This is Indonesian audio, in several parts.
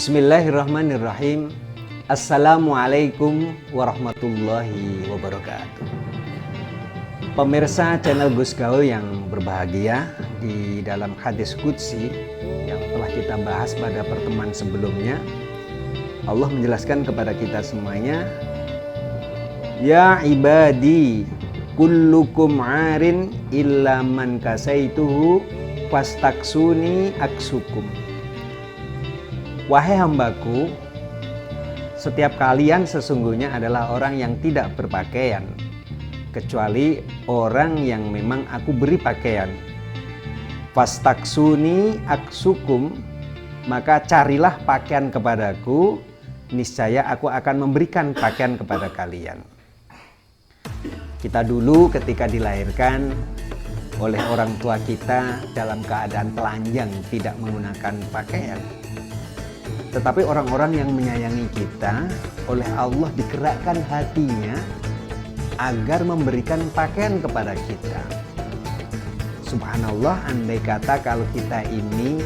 Bismillahirrahmanirrahim. Assalamualaikum warahmatullahi wabarakatuh. Pemirsa channel Gus Gaul yang berbahagia, di dalam hadis qudsi yang telah kita bahas pada pertemuan sebelumnya, Allah menjelaskan kepada kita semuanya, ya ibadi kullukum arin illa man kasaituhu fastaksuni aksukum. Wahai hambaku, setiap kalian sesungguhnya adalah orang yang tidak berpakaian, kecuali orang yang memang aku beri pakaian. Fastaksuni aksukum, maka carilah pakaian kepadaku, niscaya aku akan memberikan pakaian kepada kalian. Kita dulu ketika dilahirkan oleh orang tua kita dalam keadaan telanjang, tidak menggunakan pakaian. Tetapi orang-orang yang menyayangi kita, oleh Allah digerakkan hatinya agar memberikan pakaian kepada kita. Subhanallah, andai kata kalau kita ini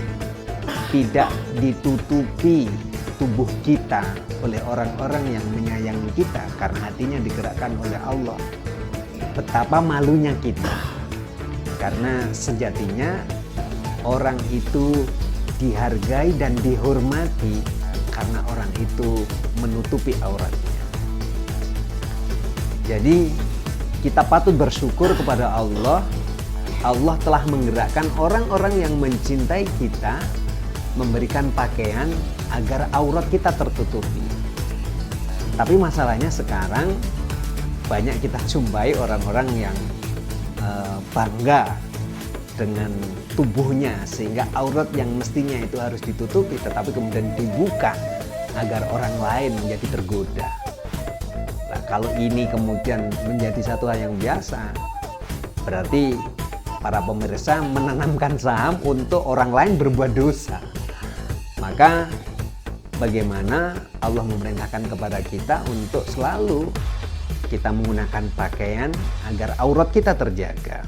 tidak ditutupi tubuh kita oleh orang-orang yang menyayangi kita karena hatinya digerakkan oleh Allah, betapa malunya kita. Karena sejatinya orang itu dihargai dan dihormati karena orang itu menutupi auratnya. Jadi kita patut bersyukur kepada Allah. Allah telah menggerakkan orang-orang yang mencintai kita memberikan pakaian agar aurat kita tertutupi. Tapi masalahnya sekarang banyak kita jumpai orang-orang yang bangga dengan tubuhnya sehingga aurat yang mestinya itu harus ditutupi tetapi kemudian dibuka agar orang lain menjadi tergoda. Nah, kalau ini kemudian menjadi satu hal yang biasa, berarti para pemirsa menanamkan saham untuk orang lain berbuat dosa. Maka bagaimana Allah memerintahkan kepada kita untuk selalu kita menggunakan pakaian agar aurat kita terjaga.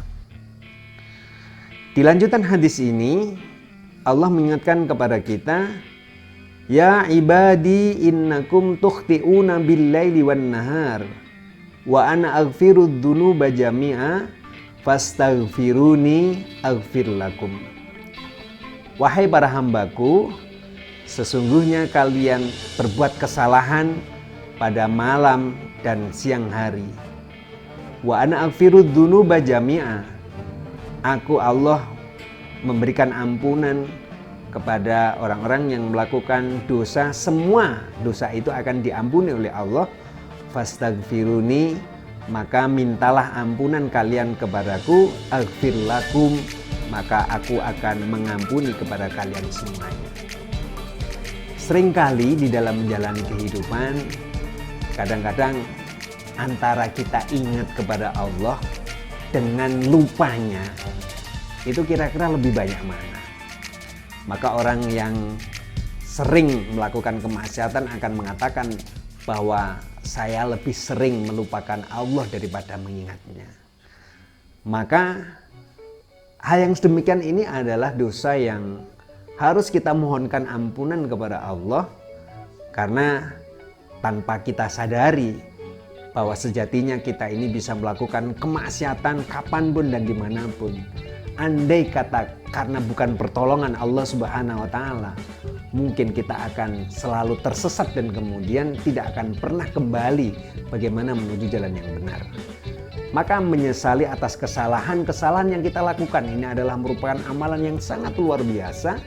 Di lanjutan hadis ini, Allah mengingatkan kepada kita, ya ibadi innakum tukhti'una bil-laili wan-nahar wa ana aghfirudz dzunuba jami'a fastaghfiruni aghfir lakum. Wahai para hambaku, sesungguhnya kalian berbuat kesalahan pada malam dan siang hari. Wa ana aghfirudz dzunuba jami'a. Aku Allah memberikan ampunan kepada orang-orang yang melakukan dosa. Semua dosa itu akan diampuni oleh Allah. Fastaghfiruni, maka mintalah ampunan kalian kepadaku. Aghfir lakum, maka aku akan mengampuni kepada kalian semuanya. Seringkali di dalam menjalani kehidupan, kadang-kadang antara kita ingat kepada Allah dengan lupanya, itu kira-kira lebih banyak mana? Maka orang yang sering melakukan kemaksiatan akan mengatakan bahwa saya lebih sering melupakan Allah daripada mengingatnya. Maka hal yang sedemikian ini adalah dosa yang harus kita mohonkan ampunan kepada Allah, karena tanpa kita sadari bahwa sejatinya kita ini bisa melakukan kemaksiatan kapanpun dan dimanapun. Andai kata karena bukan pertolongan Allah Subhanahu wa Ta'ala, mungkin kita akan selalu tersesat dan kemudian tidak akan pernah kembali bagaimana menuju jalan yang benar. Maka menyesali atas kesalahan-kesalahan yang kita lakukan ini adalah merupakan amalan yang sangat luar biasa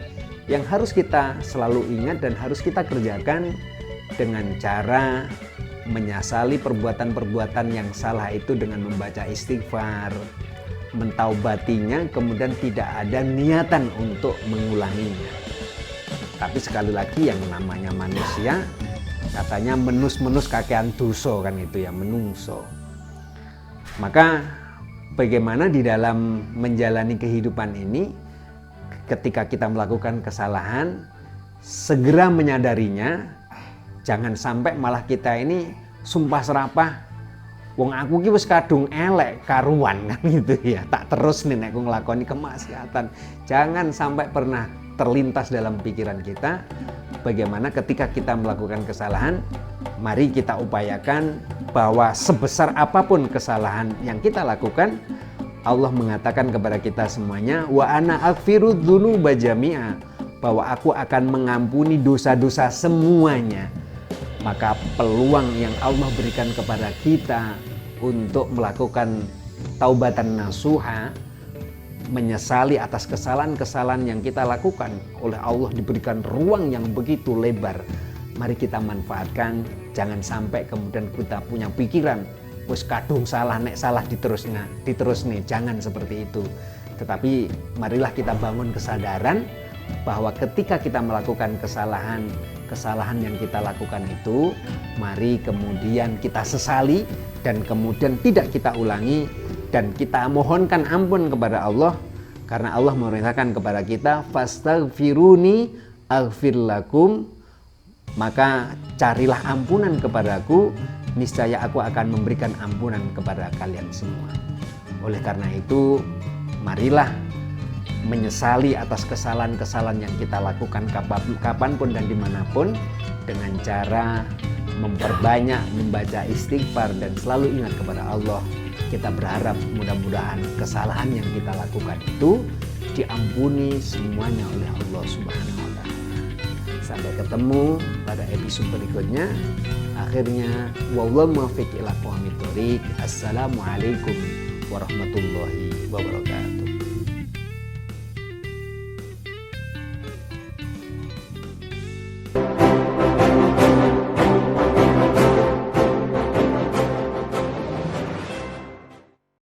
yang harus kita selalu ingat dan harus kita kerjakan dengan cara menyesali perbuatan-perbuatan yang salah itu dengan membaca istighfar, mentaubatinya, kemudian tidak ada niatan untuk mengulanginya. Tapi sekali lagi yang namanya manusia, katanya menus-menus kakean dosa kan itu ya, menungso. Maka bagaimana di dalam menjalani kehidupan ini, ketika kita melakukan kesalahan, segera menyadarinya. Jangan sampai malah kita ini sumpah serapah, wong aku ki wis kadung elek karuan kan gitu ya, tak terus nih nek aku nglakoni kemaksiatan. Jangan sampai pernah terlintas dalam pikiran kita, bagaimana ketika kita melakukan kesalahan, mari kita upayakan bahwa sebesar apapun kesalahan yang kita lakukan, Allah mengatakan kepada kita semuanya, wa ana aghfiru dzunuba jami'a, bahwa aku akan mengampuni dosa-dosa semuanya. Maka peluang yang Allah berikan kepada kita untuk melakukan taubatan nasuha, menyesali atas kesalahan-kesalahan yang kita lakukan, oleh Allah diberikan ruang yang begitu lebar. Mari kita manfaatkan, jangan sampai kemudian kita punya pikiran, wis kadung salah, nek salah diterus nih, jangan seperti itu. Tetapi marilah kita bangun kesadaran bahwa ketika kita melakukan kesalahan yang kita lakukan itu, mari kemudian kita sesali dan kemudian tidak kita ulangi, dan kita mohonkan ampun kepada Allah, karena Allah memerintahkan kepada kita, fastaghfiruni aghfir lakum, maka carilah ampunan kepadaku, niscaya aku akan memberikan ampunan kepada kalian semua. Oleh karena itu, marilah menyesali atas kesalahan-kesalahan yang kita lakukan kapanpun dan dimanapun, dengan cara memperbanyak membaca istighfar dan selalu ingat kepada Allah. Kita berharap mudah-mudahan kesalahan yang kita lakukan itu diampuni semuanya oleh Allah Subhanahu wa Ta'ala. Sampai ketemu pada episode berikutnya. Akhirnya, wallahu muwaffiq ila aqwamit thoriq. Assalamualaikum warahmatullahi wabarakatuh.